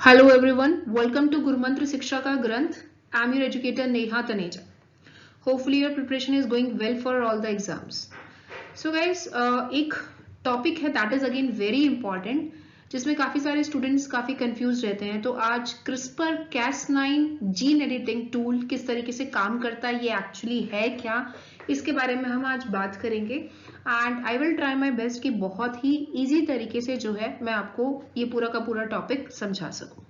Hello everyone, welcome to Gurumantra Shiksha Ka Granth. I'm your educator Neha Taneja. Hopefully your preparation is going well for all the exams. So guys, एक topic है that is again very important जिसमें काफी सारे students काफी confuse रहते हैं। तो आज CRISPR Cas9 gene editing tool किस तरीके से काम करता है, ये एक्चुअली है क्या, इसके बारे में हम आज बात करेंगे and I will try my best कि बहुत ही इजी तरीके से जो है मैं आपको ये पूरा का पूरा टॉपिक समझा सकूं।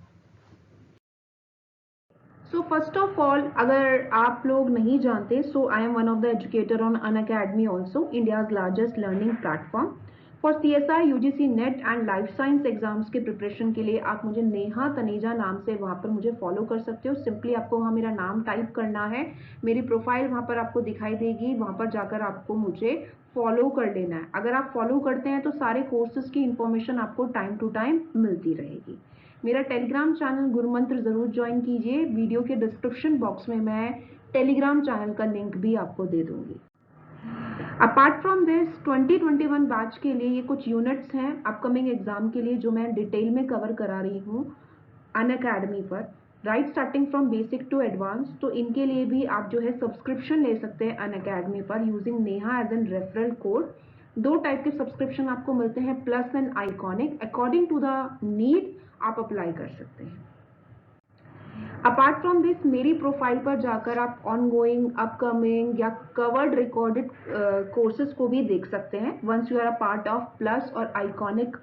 सो फर्स्ट ऑफ ऑल, अगर आप लोग नहीं जानते, so I am one of the educator on Unacademy also, India's largest learning platform for CSI, UGC net and life science exams के प्रिपरेशन के लिए आप मुझे नेहा तनेजा नाम से वहां पर मुझे फॉलो कर सकते हो। सिंपली आपको वहां मेरा नाम टाइप करना है, मेरी प्रोफाइल वहां पर आपको दिखाई देगी, वहां पर जाकर आपको मुझे फॉलो कर लेना है। अगर आप फॉलो करते हैं तो सारे कोर्सेज की इंफॉर्मेशन आपको टाइम टू टाइम मिलती रहेगी। मेरा टेलीग्राम चैनल गुरुमंत्र जरूर ज्वाइन कीजिए, वीडियो के डिस्क्रिप्शन बॉक्स में मैं टेलीग्राम चैनल का लिंक भी आपको दे दूंगी। अपार्ट फ्रॉम दिस 2021 बैच के लिए ये कुछ यूनिट्स हैं अपकमिंग एग्जाम के लिए जो मैं डिटेल में कवर करा रही हूँ अनअकैडमी पर, right, starting from basic to advance. तो इनके लिए भी आप जो है सब्सक्रिप्शन ले सकते हैं अनअकैडमी पर using Neha as an referral code. दो टाइप के सब्सक्रिप्शन आपको मिलते हैं, plus and iconic. According to the need आप अप्लाई कर सकते हैं। अपार्ट फ्रॉम दिस मेरी प्रोफाइल पर जाकर आप ऑनगोइंग, अपकमिंग या कवर्ड रिकॉर्डेड कोर्सेज को भी देख सकते हैं once you are a part of plus और आइकॉनिक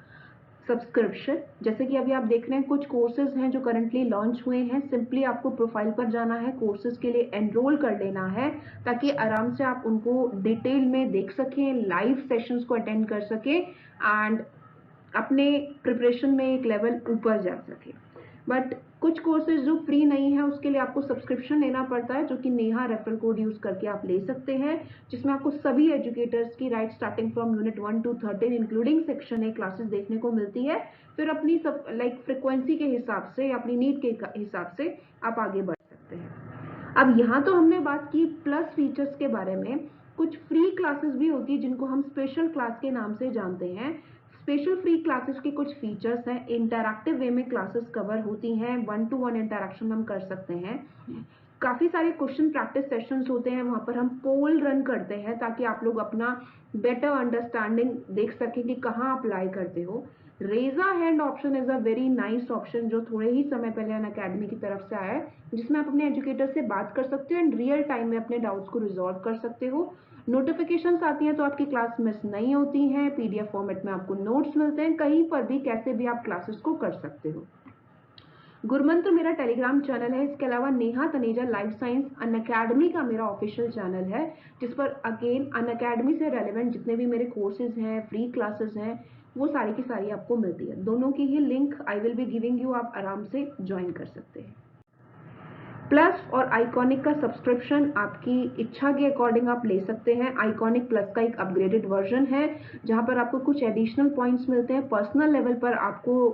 सब्सक्रिप्शन। जैसे कि अभी आप देख रहे हैं कुछ कोर्सेज हैं जो करंटली लॉन्च हुए हैं। सिंपली आपको प्रोफाइल पर जाना है, कोर्सेज के लिए एनरोल कर लेना है ताकि आराम से आप उनको डिटेल में देख सकें, लाइव सेशंस को अटेंड कर सकें एंड अपने प्रिपरेशन में एक लेवल ऊपर जा सके। बट कुछ कोर्सेज जो फ्री नहीं है उसके लिए आपको सब्सक्रिप्शन लेना पड़ता है, जो कि नेहा रेफरल कोड यूज करके आप ले सकते हैं, जिसमें आपको सभी एजुकेटर्स की right starting from unit 1 to 13 including section A classes देखने को मिलती है। फिर अपनी सब फ्रिक्वेंसी के हिसाब से, अपनी नीड के हिसाब से आप आगे बढ़ सकते हैं। अब यहाँ तो हमने बात की प्लस फीचर्स के बारे में, कुछ फ्री क्लासेस भी होती है जिनको हम स्पेशल क्लास के नाम से जानते हैं। स्पेशल फ्री क्लासेस के कुछ फीचर्स हैं, इंटरैक्टिव वे में क्लासेस कवर होती हैं, 1-to-1 इंटरैक्शन हम कर सकते हैं, काफी सारे क्वेश्चन प्रैक्टिस सेशंस होते हैं, वहां पर हम पोल रन करते हैं ताकि आप लोग अपना बेटर अंडरस्टैंडिंग देख सकें कि कहाँ अप्लाई करते हो। Raise a hand option is a very nice option जो थोड़े ही समय पहले अनअकैडमी की तरफ से आया है, जिसमें आप अपने एजुकेटर से बात कर सकते हो एंड रियल टाइम में अपने डाउट्स को रिजॉल्व कर सकते हो। नोटिफिकेशंस आती हैं तो आपकी क्लास मिस नहीं होती हैं, PDF फॉर्मेट में आपको नोट्स मिलते हैं, कहीं पर भी कैसे भी आप क्लासेस को कर सकते हो। गुरुमंत्र मेरा टेलीग्राम चैनल है, इसके अलावा Neha Taneja life science Unacademy का मेरा ऑफिशियल चैनल है, जिस पर अगेन अनअकैडमी से रेलेवेंट जितने भी मेरे कोर्सेज हैं, फ्री क्लासेस हैं, वो सारी की सारी आपको मिलती है। दोनों की ही link I will be giving you, आप आराम से ज्वाइन कर सकते हैं। प्लस और आइकॉनिक का सब्सक्रिप्शन आपकी इच्छा के अकॉर्डिंग आप ले सकते हैं। आइकॉनिक प्लस का एक अपग्रेडेड वर्जन है जहां पर आपको कुछ एडिशनल पॉइंट्स मिलते हैं, पर्सनल लेवल पर आपको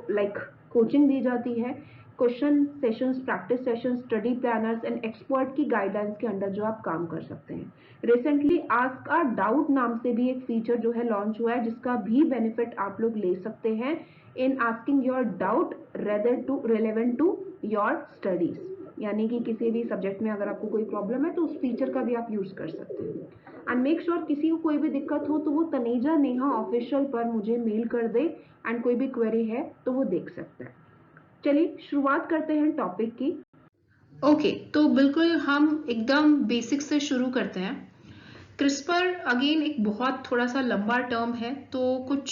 कोचिंग दी जाती है, question sessions, practice sessions, study planners and expert की गाइडलाइंस के अंडर जो आप काम कर सकते हैं। रिसेंटली आस्क अ डाउट नाम से भी एक फीचर जो है लॉन्च हुआ है, जिसका भी बेनिफिट आप लोग ले सकते हैं in asking your doubt relevant to your studies. यानी कि किसी भी सब्जेक्ट में अगर आपको कोई प्रॉब्लम है तो उस फीचर का भी आप यूज कर सकते हो। एंड मेक श्योर किसी को कोई भी दिक्कत हो तो वो तनेजा नेहा ऑफिशियल पर मुझे मेल कर दे एंड कोई भी क्वेरी है तो वो देख सकता है। चलिए शुरुआत करते हैं टॉपिक की। ओके, तो बिल्कुल हम एकदम बेसिक से शुरू करते हैं। क्रिस्पर अगेन एक बहुत थोड़ा सा लंबा टर्म है, तो कुछ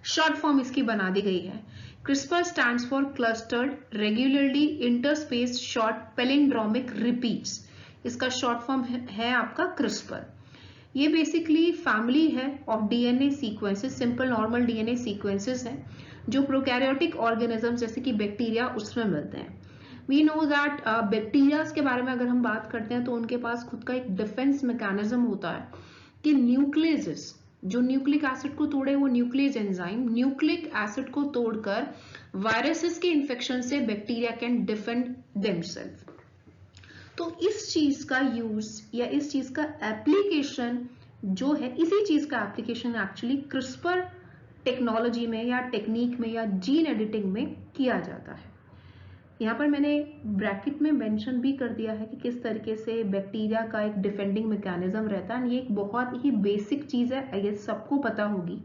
शॉर्ट फॉर्म इसकी बना दी गई है। CRISPR stands for Clustered Regularly Interspaced Short Palindromic Repeats। इसका शॉर्ट फॉर्म है आपका CRISPR। ये बेसिकली फैमिली है of DNA sequences, simple normal DNA sequences हैं जो प्रोकैरियोटिक ऑर्गेनिजम्स जैसे कि बैक्टीरिया उसमें मिलते हैं। वी नो दैट बैक्टीरियाज के बारे में अगर हम बात करते हैं तो उनके पास खुद का एक डिफेंस मैकेनिज्म होता है कि न्यूक्लियस जो न्यूक्लिक एसिड को तोड़े, वो न्यूक्लियस एंजाइम न्यूक्लिक एसिड को तोड़कर वायरसेस के इन्फेक्शन से बैक्टीरिया कैन डिफेंड देमसेल्फ। तो इस चीज का यूज या इस चीज का एप्लीकेशन जो है, इसी चीज का एप्लीकेशन एक्चुअली क्रिस्पर टेक्नोलॉजी में या टेक्निक में या जीन एडिटिंग में किया जाता है। यहाँ पर मैंने ब्रैकेट में मेंशन भी कर दिया है कि किस तरीके से बैक्टीरिया का एक डिफेंडिंग मैकेनिज्म रहता है। ये एक बहुत ही बेसिक चीज है, आई गेस सबको पता होगी।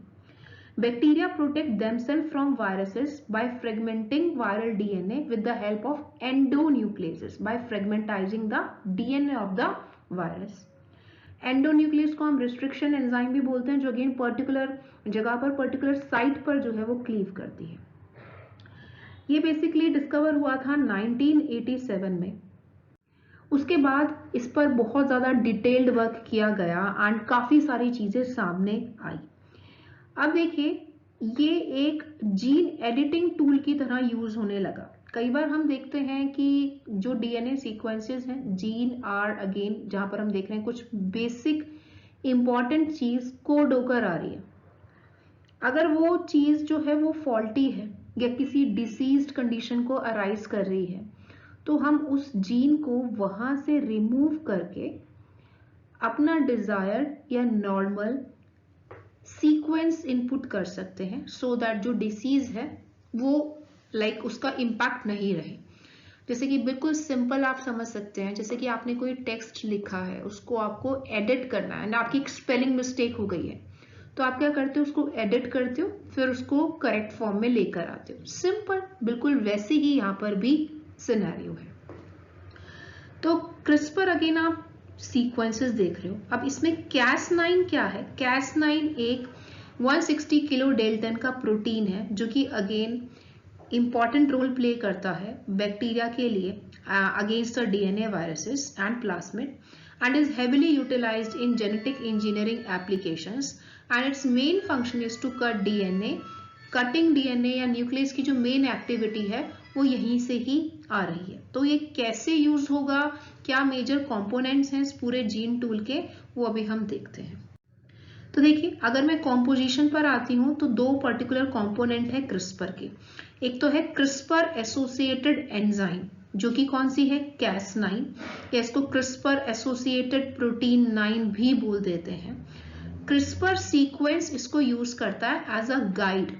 Bacteria protect themselves from viruses by fragmenting viral DNA with the help of endonucleases, by fragmentizing the DNA of the virus. Endonuclease को हम रिस्ट्रिक्शन एंजाइम भी बोलते हैं, जो अगेन पर्टिकुलर जगह पर, पर्टिकुलर साइट पर जो है वो क्लीव करती है। ये बेसिकली डिस्कवर हुआ था 1987 में। उसके बाद इस पर बहुत ज़्यादा डिटेल्ड वर्क किया गया एंड काफ़ी सारी चीज़ें सामने आई। अब देखिए, ये एक जीन एडिटिंग टूल की तरह यूज होने लगा। कई बार हम देखते हैं कि जो डीएनए सीक्वेंसेस हैं, जीन आर अगेन, जहां पर हम देख रहे हैं कुछ बेसिक इंपॉर्टेंट चीज कोड होकर आ रही है। अगर वो चीज जो है वो फॉल्टी है या किसी डिसीज्ड कंडीशन को अराइज कर रही है, तो हम उस जीन को वहां से रिमूव करके अपना डिजायर या नॉर्मल सीक्वेंस इनपुट कर सकते हैं, सो दैट जो डिसीज है वो उसका इम्पैक्ट नहीं रहे। जैसे कि बिल्कुल सिंपल आप समझ सकते हैं, जैसे कि आपने कोई टेक्स्ट लिखा है, उसको आपको एडिट करना है, आपकी एक स्पेलिंग मिस्टेक हो गई है, तो आप क्या करते हो, उसको एडिट करते हो, फिर उसको करेक्ट फॉर्म में लेकर आते हो। सिंपल, बिल्कुल वैसे ही यहाँ पर भी सिनेरियो है। तो क्रिस्पर अगेन आप सीक्वेंसेस देख रहे हो। अब इसमें Cas9 क्या है? Cas9 एक 160 किलो डेल्टन का प्रोटीन है, जो कि अगेन इंपॉर्टेंट रोल प्ले करता है बैक्टीरिया के लिए against the DNA viruses and plasmid, and is heavily utilized in genetic engineering applications, and its main function is to cut DNA. Cutting DNA या nucleus की जो मेन एक्टिविटी है वो यहीं से ही आ रही है। तो ये कैसे यूज होगा, क्या मेजर कंपोनेंट्स हैं इस पूरे जीन टूल के, वो अभी हम देखते हैं। तो देखिए, अगर मैं कॉम्पोजिशन पर आती हूँ तो दो पर्टिकुलर कंपोनेंट है क्रिस्पर के। एक तो है क्रिस्पर एसोसिएटेड एंजाइम, जो कि कौन सी है, Cas9, या इसको क्रिस्पर एसोसिएटेड प्रोटीन 9 भी बोल देते हैं। क्रिस्पर सीक्वेंस इसको यूज करता है as a guide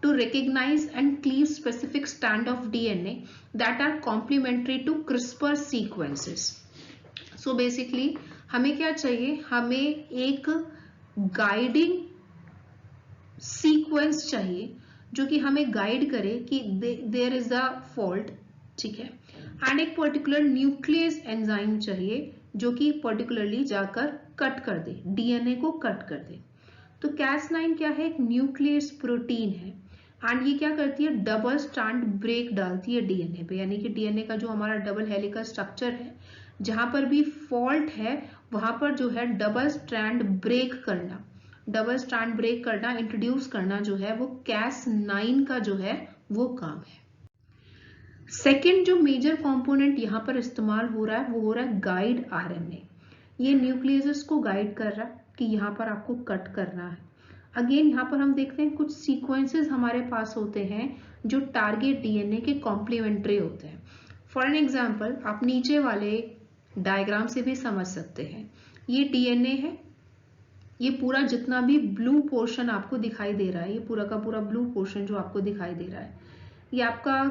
to recognise and cleave specific stand of DNA that are complementary to CRISPR sequences. So basically हमें क्या चाहिए, हमें एक गाइडिंग सीक्वेंस चाहिए जो कि हमें गाइड करे कि देयर इज अ फॉल्ट, ठीक है, एंड एक पर्टिकुलर न्यूक्लियस एंजाइम चाहिए जो कि पर्टिकुलरली जाकर कट कर दे, डीएनए को कट कर दे। तो Cas9 क्या है, एक न्यूक्लियस प्रोटीन है, एंड ये क्या करती है, डबल स्ट्रैंड ब्रेक डालती है डीएनए पे, यानी कि डीएनए का जो हमारा डबल हेलिकल स्ट्रक्चर है, जहां पर भी फॉल्ट है वहां पर जो है डबल स्ट्रैंड ब्रेक करना, डबल स्ट्रैंड ब्रेक करना, इंट्रोड्यूस करना जो है वो Cas9 का जो है वो काम है। सेकेंड जो मेजर कंपोनेंट यहाँ पर इस्तेमाल हो रहा है वो हो रहा है गाइड आरएनए। ये न्यूक्लियस को गाइड कर रहा है कि यहाँ पर आपको कट करना है। अगेन यहाँ पर हम देखते हैं कुछ सीक्वेंसेस हमारे पास होते हैं जो टारगेट डीएनए के कॉम्प्लीमेंट्री होते हैं। फॉर एन एग्जाम्पल, आप नीचे वाले डायग्राम से भी समझ सकते हैं, ये डीएनए है, ये पूरा जितना भी ब्लू पोर्शन आपको दिखाई दे रहा है, ये पूरा का पूरा ब्लू पोर्शन जो आपको दिखाई दे रहा है, ये आपका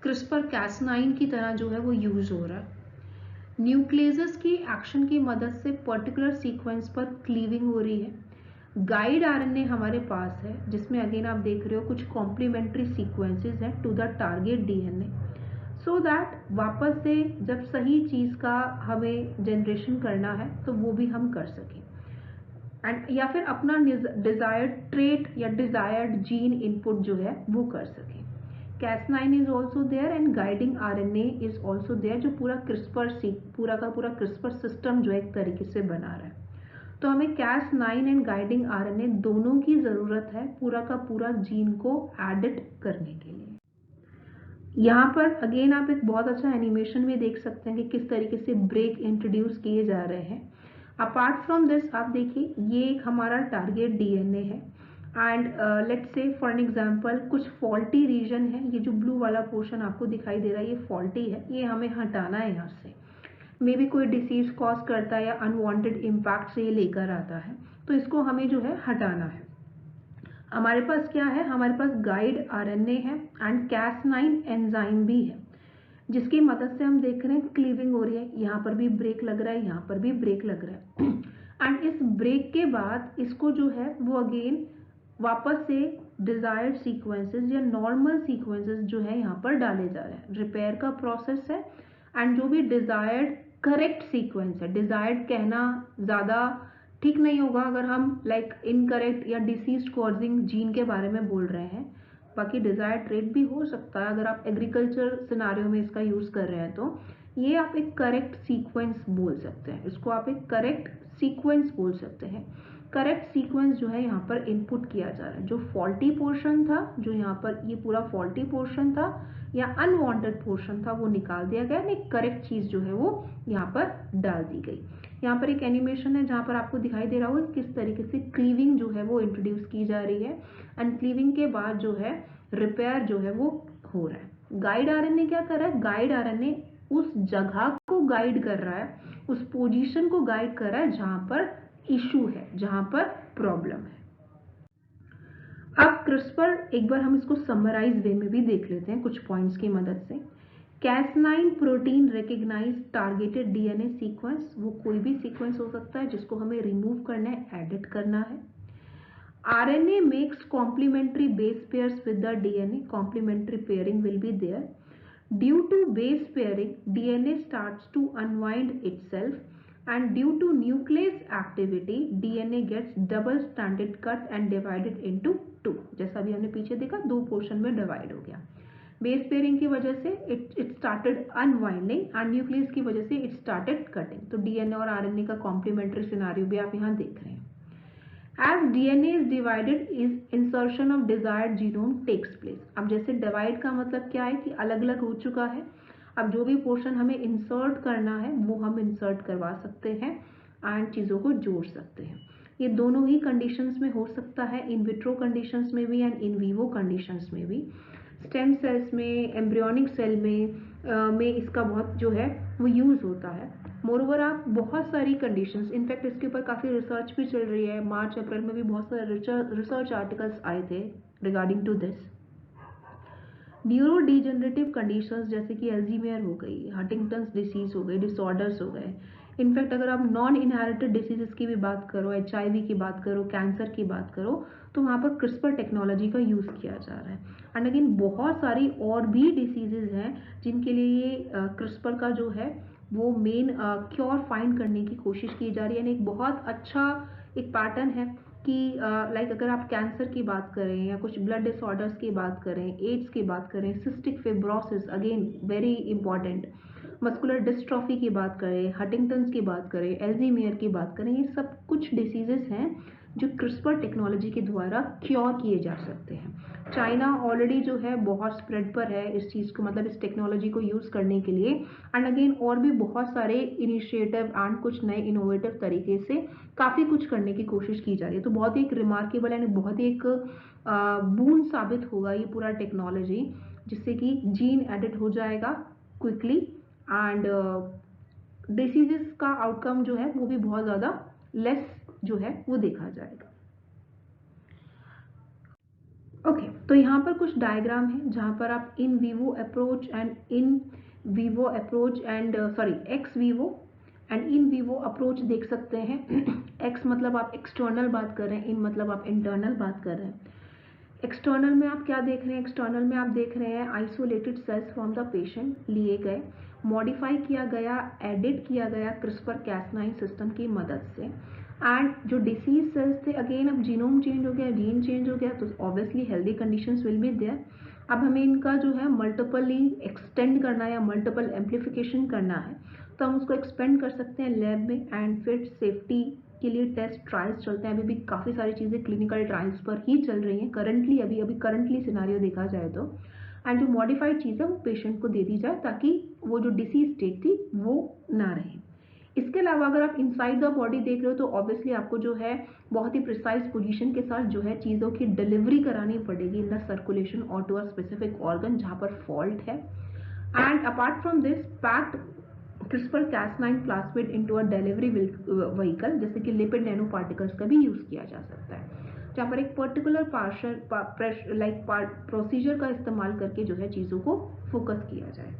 क्रिस्पर Cas9 की तरह जो है वो यूज हो रहा है। न्यूक्लियस की एक्शन की मदद से पर्टिकुलर सीक्वेंस पर क्लीविंग हो रही है। गाइड आरएनए हमारे पास है जिसमें अगेन आप देख रहे हो कुछ कॉम्प्लीमेंट्री सीक्वेंसेस हैं to the target DNA, so that वापस से जब सही चीज का हमें जनरेशन करना है तो वो भी हम कर सकें, एंड या फिर अपना डिजायर्ड ट्रेट या डिजायर्ड जीन इनपुट जो है वो कर सकें। Cas9 is also there and guiding RNA is also there, जो पूरा का पूरा क्रिस्पर सिस्टम जो एक तरीके से बना रहा है। तो हमें Cas9 एंड गाइडिंग RNA दोनों की जरूरत है पूरा का पूरा जीन को एडिट करने के लिए। यहाँ पर अगेन आप एक बहुत अच्छा एनिमेशन भी देख सकते हैं कि किस तरीके से ब्रेक इंट्रोड्यूस किए जा रहे हैं। अपार्ट फ्रॉम दिस आप देखिए, ये एक हमारा टारगेट डीएनए है, and let's say for an example कुछ फॉल्टी रीजन है, ये जो ब्लू वाला पोर्शन आपको दिखाई दे रहा है ये फॉल्टी है, ये हमें हटाना है यहाँ से। मे बी कोई डिसीज कॉज करता है या अनवांटेड इम्पैक्ट से ये लेकर आता है, तो इसको हमें जो है हटाना है। हमारे पास क्या है, हमारे पास गाइड आरएनए है एंड Cas9 एंजाइम भी है, जिसकी मदद से हम देख रहे हैं क्लीविंग हो रही है। यहाँ पर भी ब्रेक लग रहा है, यहाँ पर भी ब्रेक लग रहा है एंड इस ब्रेक के बाद इसको जो है वो अगेन वापस से डिजायर्ड सीक्वेंसेस या नॉर्मल सीक्वेंसेस जो है यहाँ पर डाले जा रहे हैं। रिपेयर का प्रोसेस है एंड जो भी डिजायर्ड करेक्ट सीक्वेंस है, डिजायर्ड कहना ज़्यादा ठीक नहीं होगा अगर हम लाइक इनकरेक्ट या डिसीज कॉजिंग जीन के बारे में बोल रहे हैं, बाकी डिजायर्ड ट्रेट भी हो सकता है अगर आप एग्रीकल्चर सिनारियो में इसका यूज़ कर रहे हैं। तो ये आप एक करेक्ट सीक्वेंस बोल सकते हैं, इसको आप एक करेक्ट सीक्वेंस बोल सकते हैं। करेक्ट सीक्वेंस जो है यहाँ पर इनपुट किया जा रहा है। जो फॉल्टी पोर्शन था, जो यहाँ पर ये पूरा फॉल्टी पोर्शन था या अनवांटेड पोर्शन था, वो निकाल दिया गया, एक करेक्ट चीज़ जो है वो यहाँ पर डाल दी गई। यहाँ पर एक एनिमेशन है जहाँ पर आपको दिखाई दे रहा होगा किस तरीके से क्लीविंग जो है वो इंट्रोड्यूस की जा रही है एंड क्लीविंग के बाद जो है रिपेयर जो है वो हो रहा है। गाइड आरएनए क्या कर रहा है, गाइड आरएनए उस जगह को गाइड कर रहा है, उस पोजीशन को गाइड कर रहा है जहां पर इशू है, जहां पर प्रॉब्लम है। अब क्रिस्पर एक बार हम इसको समराइज वे में भी देख लेते हैं कुछ पॉइंट्स की मदद से। Cas9 protein recognise targeted DNA sequence, वो कोई भी सीक्वेंस हो सकता है जिसको हमें रिमूव करना है, एडिट करना है। RNA makes complementary base pairs with the DNA. Complementary pairing will be there. Due to base pairing, DNA starts to unwind itself, and due to nuclease activity, DNA gets double stranded cut and divided into two. जैसा भी हमने पीछे देखा, दो portion में divide हो गया। Base pairing की वजह से it started unwinding and nucleus की वजह से इट स्टार्टेड कटिंग। तो डीएनए और आरएनए का कॉम्प्लीमेंट्री सिनारियो भी आप यहाँ देख रहे हैं। As DNA is divided, is insertion of desired genome takes place. अब जैसे डिवाइड का मतलब क्या है कि अलग अलग हो चुका है, अब जो भी पोर्शन हमें इंसर्ट करना है वो हम इंसर्ट करवा सकते हैं एंड चीज़ों को जोड़ सकते हैं। ये दोनों ही कंडीशंस में हो सकता है, इन विट्रो कंडीशंस में भी एंड इन वीवो कंडीशंस में भी। स्टेम सेल्स में, एम्ब्रियोनिक सेल में इसका बहुत जो है वो यूज़ होता है। मोरओवर आप बहुत सारी कंडीशंस, इनफैक्ट इसके ऊपर काफ़ी रिसर्च भी चल रही है, मार्च अप्रैल में भी बहुत सारे रिसर्च आर्टिकल्स आए थे regarding to this. Neuro degenerative conditions जैसे कि अल्जीमेयर हो गई, हंटिंगटन्स डिसीज हो गई, डिसऑर्डर्स हो गए। इनफैक्ट अगर आप नॉन इनहेरिटेड डिसीजेस की भी बात करो, HIV की बात करो, कैंसर की बात करो, तो वहाँ पर क्रिस्पर टेक्नोलॉजी का यूज़ किया जा रहा है। एंड अगेन बहुत सारी और भी डिसीजेज हैं जिनके लिए ये क्रिस्पर का जो है वो मेन क्योर फाइंड करने की कोशिश की जा रही है। एक बहुत अच्छा एक पैटर्न है कि लाइक अगर आप कैंसर की बात करें या कुछ ब्लड डिसऑर्डर्स की बात करें, एड्स की बात करें, cystic fibrosis again very important, muscular dystrophy की बात करें, हंटिंगटन्स की बात करें, एल्जीमियर की बात करें, ये सब कुछ डिसीजेस हैं जो क्रिस्पर टेक्नोलॉजी के द्वारा क्योर किए जा सकते हैं। चाइना ऑलरेडी जो है बहुत स्प्रेड पर है इस चीज़ को, मतलब इस टेक्नोलॉजी को यूज़ करने के लिए। एंड अगेन और भी बहुत सारे इनिशिएटिव एंड कुछ नए इनोवेटिव तरीके से काफ़ी कुछ करने की कोशिश की जा रही है। तो बहुत ही एक रिमार्केबल एंड बहुत ही एक बून साबित होगा ये पूरा टेक्नोलॉजी, जिससे कि जीन एडिट हो जाएगा क्विकली एंड डिसीजेस का आउटकम जो है वो भी बहुत ज़्यादा लेस जो है वो देखा जाएगा। ओके, तो यहाँ पर कुछ डायग्राम है जहाँ पर आप in vivo approach and x Vivo and in vivo approach देख सकते हैं। एक्स मतलब आप एक्सटर्नल बात कर रहे हैं, इन मतलब आप इंटरनल बात कर रहे हैं। एक्सटर्नल में आप क्या देख रहे हैं, एक्सटर्नल में आप देख रहे हैं isolated cells from the patient लिए गए, मॉडिफाई किया गया, एडिट किया गया क्रिस्पर Cas9 सिस्टम की मदद से। एंड जो डिसीज सेल्स थे अगेन अब जीनोम चेंज हो गया, जीन चेंज हो गया, तो obviously healthy conditions will be there. अब हमें इनका जो है मल्टीपली एक्सटेंड करना है या मल्टीपल एम्प्लीफिकेशन करना है, तो हम उसको एक्सपेंड कर सकते हैं लैब में एंड फिर सेफ्टी के लिए टेस्ट ट्रायल्स चलते हैं। अभी भी काफ़ी सारी चीज़ें क्लिनिकल ट्रायल्स पर ही चल रही हैं करंटली, अभी करंटली सिनारियो देखा जाए तो। एंड जो मॉडिफाइड चीज़ है वो पेशेंट को दे दी जाए ताकि वो जो डिसीज स्टेट थी वो ना रहे। इसके अलावा अगर आप इनसाइड द बॉडी देख रहे हो तो ऑब्वियसली आपको जो है बहुत ही प्रिसाइज पोजीशन के साथ जो है चीज़ों की डिलीवरी करानी पड़ेगी इन द सर्कुलेशन और टू अ स्पेसिफिक ऑर्गन जहाँ पर फॉल्ट है। And apart from this packed CRISPR Cas9 plasmid into a delivery vehicle, जैसे कि लिपिड नैनो पार्टिकल्स का भी यूज़ किया जा सकता है। जहाँ पर एक पर्टिकुलर प्रोसीजर का इस्तेमाल करके जो है चीज़ों को फोकस किया जाए।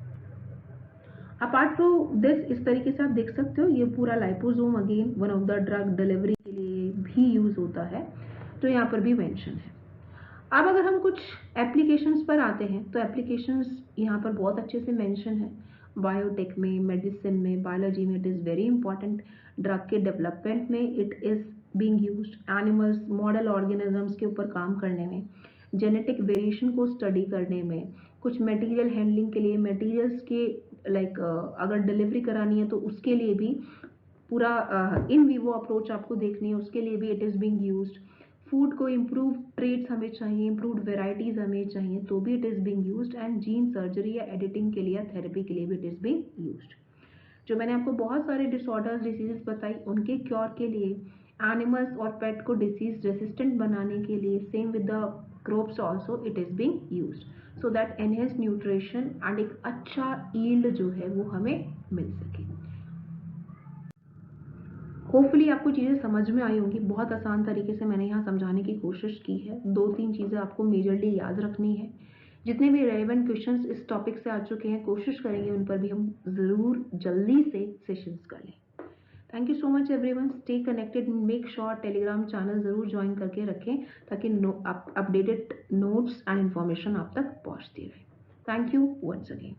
अपार्ट फ्रॉम दिस, इस तरीके से आप देख सकते हो ये पूरा liposome again one of the drug delivery के लिए भी यूज होता है, तो यहाँ पर भी मेंशन है। अब अगर हम कुछ एप्लीकेशंस पर आते हैं तो एप्लीकेशंस यहाँ पर बहुत अच्छे से मेंशन है। बायोटेक में, मेडिसिन में, बायोलॉजी में it is very important. Drug के डेवलपमेंट में it is being used, animals model organisms के ऊपर काम करने में, जेनेटिक वेरिएशन को स्टडी करने में, कुछ मटेरियल हैंडलिंग के लिए, मटेरियल्स के अगर डिलीवरी करानी है तो उसके लिए भी पूरा इन विवो अप्रोच आपको देखनी है, उसके लिए भी it is being used. Food को इम्प्रूव ट्रेड्स हमें चाहिए, इम्प्रूव वेराइटीज़ हमें चाहिए, तो भी it is being used. And gene surgery या एडिटिंग के लिए या थेरेपी के लिए भी इट इज़ बीइंग यूज्ड। जो मैंने आपको बहुत सारे डिसऑर्डर्स, डिसीजेस बताई, उनके क्योर के लिए, एनिमल्स और पेट को डिसीज रेसिस्टेंट बनाने के लिए, same with the crops also it is being used so that enhance nutrition and एक अच्छा ईल्ड जो है वो हमें मिल सके। होपफुली आपको चीज़ें समझ में आई होंगी। बहुत आसान तरीके से मैंने यहाँ समझाने की कोशिश की है। 2-3 चीज़ें आपको मेजरली याद रखनी है। जितने भी रेलेवेंट क्वेश्चंस इस टॉपिक से आ चुके हैं, कोशिश करेंगे उन पर भी हम ज़रूर जल्दी से सेशंस कर लें। Thank you so much everyone. Stay connected, make sure Telegram channel ज़रूर ज्वाइन करके रखें ताकि अपडेटेड नोट्स एंड इन्फॉर्मेशन आप तक पहुँचती रहे। Thank you once again.